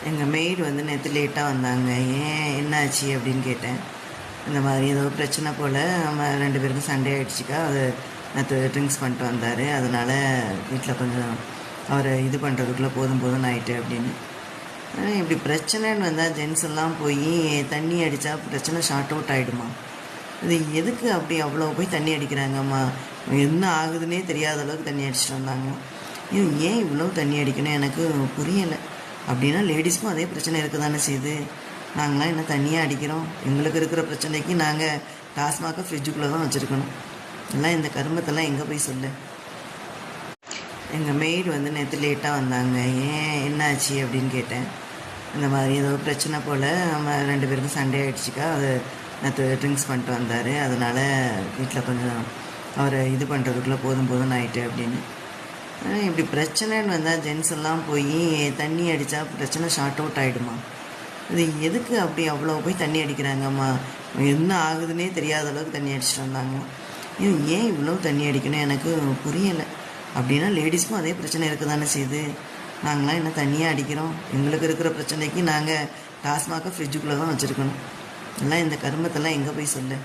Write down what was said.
எங்கள் மெய்டு வந்து நேற்று லேட்டாக வந்தாங்க. ஏன் என்னாச்சு அப்படின்னு கேட்டேன். இந்த மாதிரி ஏதோ பிரச்சனை போல் நம்ம 2 பேருக்கும் சண்டே ஆகிடுச்சிக்கா. அது நேற்று ட்ரிங்க்ஸ் பண்ணிட்டு வந்தார். அதனால் வீட்டில் கொஞ்சம் அவரை இது பண்ணுறதுக்குள்ளே போதும் போதும்னு ஆயிட்டு அப்படின்னு. இப்படி பிரச்சனைன்னு வந்தால் ஜென்ஸ் எல்லாம் போய் தண்ணி அடித்தா பிரச்சனை ஷார்ட் அவுட் ஆகிடுமா? இது எதுக்கு அப்படி அவ்வளோ போய் தண்ணி அடிக்கிறாங்கம்மா? என்ன ஆகுதுன்னே தெரியாத அளவுக்கு தண்ணி அடிச்சிட்டு வந்தாங்க. இது ஏன் இவ்வளோ தண்ணி அடிக்கணும் எனக்கு புரியலை. அப்படின்னா லேடிஸ்க்கும் அதே பிரச்சனை இருக்க தானே செய்யுது. நாங்களாம் என்ன தண்ணியாக அடிக்கிறோம்? எங்களுக்கு இருக்கிற பிரச்சனைக்கு நாங்கள் டாஸ்மாக ஃப்ரிட்ஜுக்குள்ளே தான் வச்சுருக்கணும். எல்லாம் இந்த கருமத்தெல்லாம் எங்கே போய் சொல்ல. எங்கள் மெய்டு வந்து நேற்று லேட்டாக வந்தாங்க. ஏன் என்னாச்சு அப்படின்னு கேட்டேன். இந்த மாதிரி ஏதோ பிரச்சனை போல் நம்ம 2 பேருக்கும் சண்டே ஆகிடுச்சிக்கா. அது நேற்று ட்ரிங்க்ஸ் பண்ணிட்டு வந்தார். அதனால் வீட்டில் கொஞ்சம் அவரை இது பண்ணுறதுக்குள்ளே போதும் போதும்னு ஆயிட்டு அப்படின்னு. இப்படி பிரச்சனைன்னு வந்தால் ஜென்ஸ் எல்லாம் போய் தண்ணி அடித்தா பிரச்சனை ஷார்ட் அவுட் ஆகிடுமா? இது எதுக்கு அப்படி அவ்வளோ போய் தண்ணி அடிக்கிறாங்கம்மா? என்ன ஆகுதுன்னே தெரியாத அளவுக்கு தண்ணி அடிச்சிட்டு வந்தாங்க. இது ஏன் இவ்வளோ தண்ணி அடிக்கணும் எனக்கு புரியலை. அப்படின்னா லேடிஸ்க்கும் அதே பிரச்சனை இருக்க தானே செய்யுது. நாங்களாம் என்ன தண்ணியாக அடிக்கிறோம்? எங்களுக்கு இருக்கிற பிரச்சனைக்கு நாங்கள் டாஸ்மாக ஃப்ரிட்ஜுக்குள்ளே தான் வச்சுருக்கணும். எல்லாம் இந்த கருமத்தெல்லாம் எங்கே போய் சொல்ல.